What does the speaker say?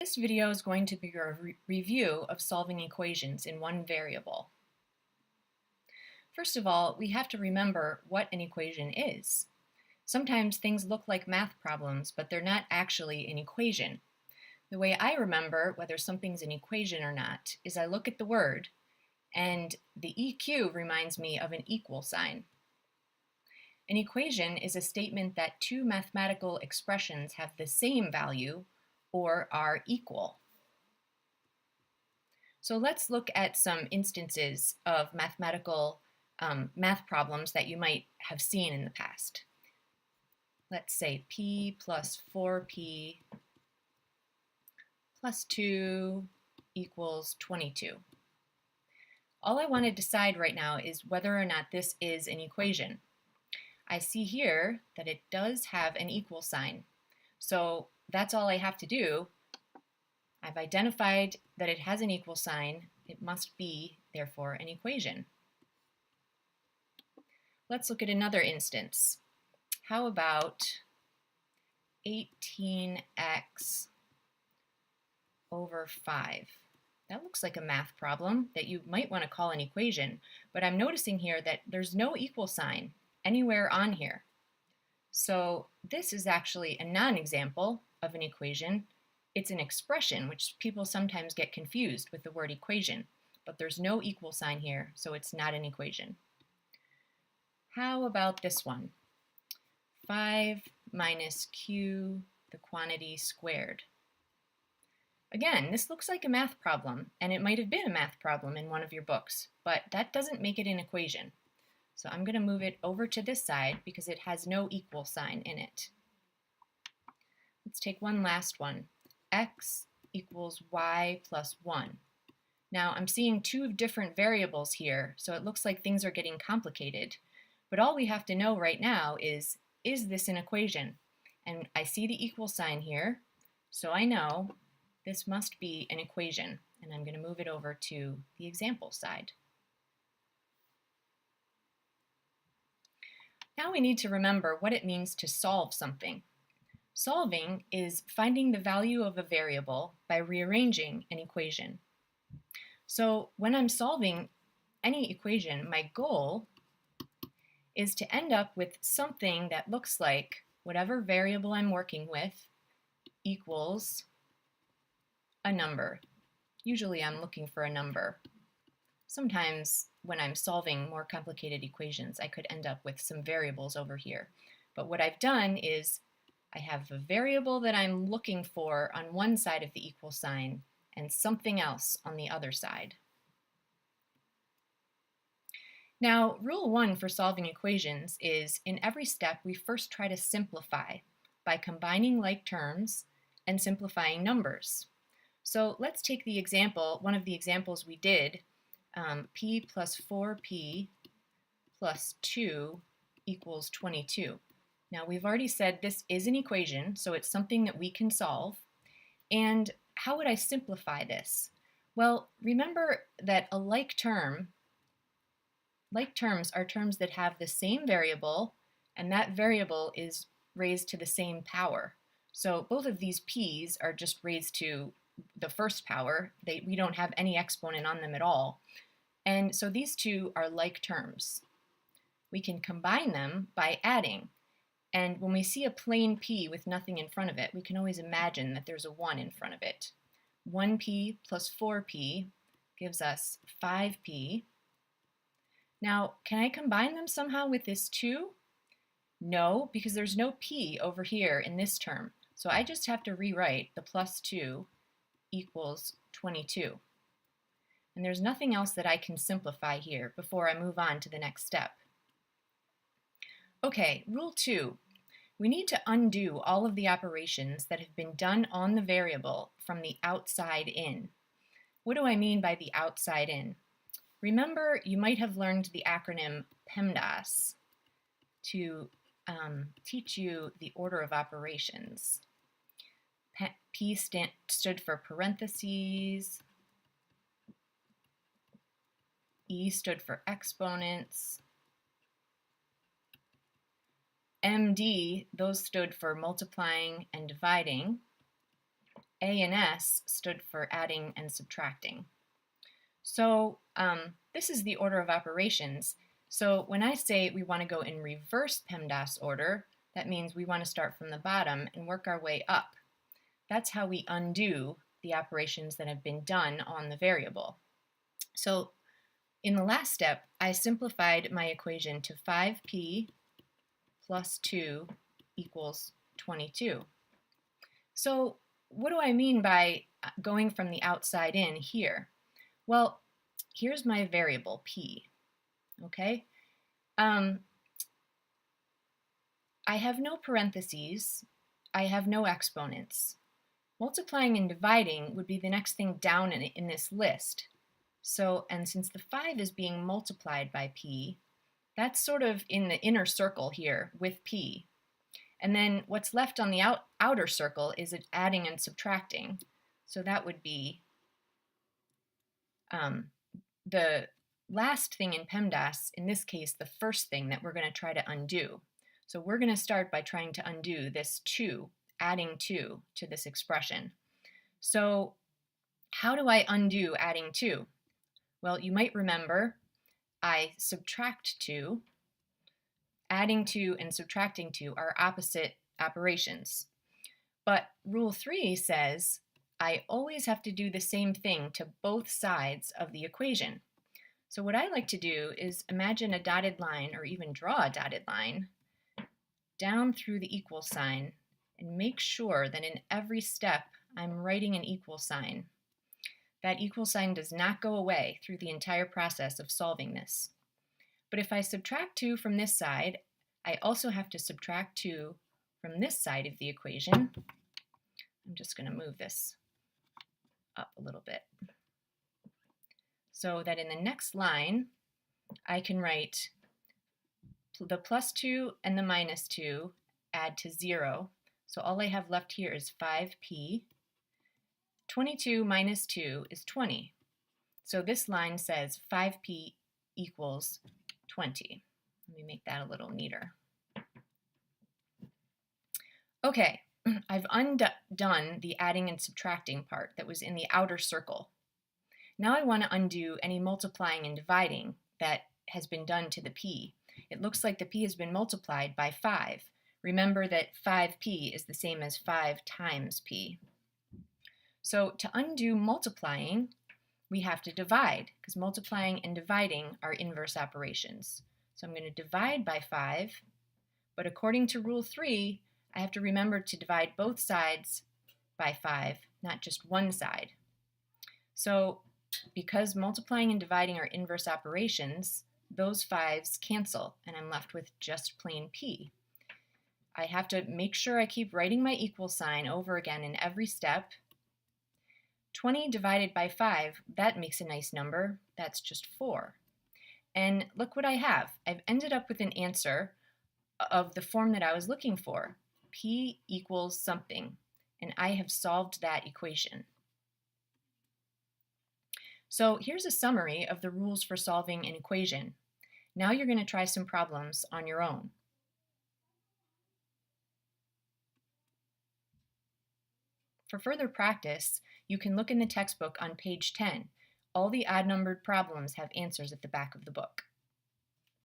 This video is going to be a review of solving equations in one variable. First of all, we have to remember what an equation is. Sometimes things look like math problems, but they're not actually an equation. The way I remember whether something's an equation or not is I look at the word, and the EQ reminds me of an equal sign. An equation is a statement that two mathematical expressions have the same value or are equal. So let's look at some instances of mathematical math problems that you might have seen in the past. Let's say p plus 4p plus 2 equals 22. All I want to decide right now is whether or not this is an equation. I see here that it does have an equal sign. So that's all I have to do. I've identified that it has an equal sign. It must be, therefore, an equation. Let's look at another instance. How about 18x over 5? That looks like a math problem that you might want to call an equation, but I'm noticing here that there's no equal sign anywhere on here. So this is actually a non-example of an equation. It's an expression, which people sometimes get confused with the word equation, but there's no equal sign here, so it's not an equation. How about this one? 5 minus q, the quantity squared. Again, this looks like a math problem, and it might have been a math problem in one of your books, but that doesn't make it an equation. So I'm going to move it over to this side because it has no equal sign in it. Let's take one last one. X equals y plus 1. Now I'm seeing two different variables here, so it looks like things are getting complicated. But all we have to know right now is this an equation? And I see the equal sign here, so I know this must be an equation. And I'm going to move it over to the example side. Now we need to remember what it means to solve something. Solving is finding the value of a variable by rearranging an equation. So when I'm solving any equation, my goal is to end up with something that looks like whatever variable I'm working with equals a number. Usually I'm looking for a number. Sometimes when I'm solving more complicated equations, I could end up with some variables over here. But what I've done is I have a variable that I'm looking for on one side of the equal sign and something else on the other side. Now, rule 1 for solving equations is in every step we first try to simplify by combining like terms and simplifying numbers. So let's take the example, one of the examples we did, p plus 4p plus 2 equals 22. Now we've already said this is an equation, so it's something that we can solve. And how would I simplify this? Well, remember that a like terms are terms that have the same variable, and that variable is raised to the same power. So both of these p's are just raised to the first power. We don't have any exponent on them at all. And so these two are like terms. We can combine them by adding. And when we see a plain p with nothing in front of it, we can always imagine that there's a 1 in front of it. 1p plus 4p gives us 5p. Now, can I combine them somehow with this 2? No, because there's no p over here in this term. So I just have to rewrite the plus 2 equals 22. And there's nothing else that I can simplify here before I move on to the next step. Okay, rule 2. We need to undo all of the operations that have been done on the variable from the outside in. What do I mean by the outside in? Remember, you might have learned the acronym PEMDAS to teach you the order of operations. P stood for parentheses, E stood for exponents, MD, those stood for multiplying and dividing, A and S stood for adding and subtracting. So this is the order of operations. So when I say we want to go in reverse PEMDAS order, that means we want to start from the bottom and work our way up. That's how we undo the operations that have been done on the variable. So in the last step, I simplified my equation to 5p plus 2 equals 22. So what do I mean by going from the outside in here? Well, here's my variable p, okay? I have no parentheses, I have no exponents. Multiplying and dividing would be the next thing down in this list. So, and since the 5 is being multiplied by p, that's sort of in the inner circle here with p. And then what's left on the outer circle is adding and subtracting. So that would be the last thing in PEMDAS, in this case, the first thing that we're going to try to undo. So we're going to start by trying to undo this 2, adding 2 to this expression. So how do I undo adding 2? Well, you might remember I subtract 2. Adding 2 and subtracting 2 are opposite operations. But Rule 3 says I always have to do the same thing to both sides of the equation. So what I like to do is imagine a dotted line, or even draw a dotted line, down through the equal sign and make sure that in every step I'm writing an equal sign. That equal sign does not go away through the entire process of solving this. But if I subtract 2 from this side, I also have to subtract 2 from this side of the equation. I'm just going to move this up a little bit so that in the next line I can write the plus 2 and the minus 2 add to 0. So all I have left here is 5p. 22 minus 2 is 20. So this line says 5p equals 20. Let me make that a little neater. Okay, I've undone the adding and subtracting part that was in the outer circle. Now I want to undo any multiplying and dividing that has been done to the p. It looks like the p has been multiplied by 5. Remember that 5p is the same as 5 times p. So to undo multiplying, we have to divide, because multiplying and dividing are inverse operations. So I'm going to divide by 5, but according to Rule 3, I have to remember to divide both sides by 5, not just one side. So because multiplying and dividing are inverse operations, those 5's cancel, and I'm left with just plain p. I have to make sure I keep writing my equal sign over again in every step. 20 divided by 5, that makes a nice number. That's just 4. And look what I have. I've ended up with an answer of the form that I was looking for. P equals something, and I have solved that equation. So here's a summary of the rules for solving an equation. Now you're going to try some problems on your own. For further practice, you can look in the textbook on page 10. All the odd-numbered problems have answers at the back of the book.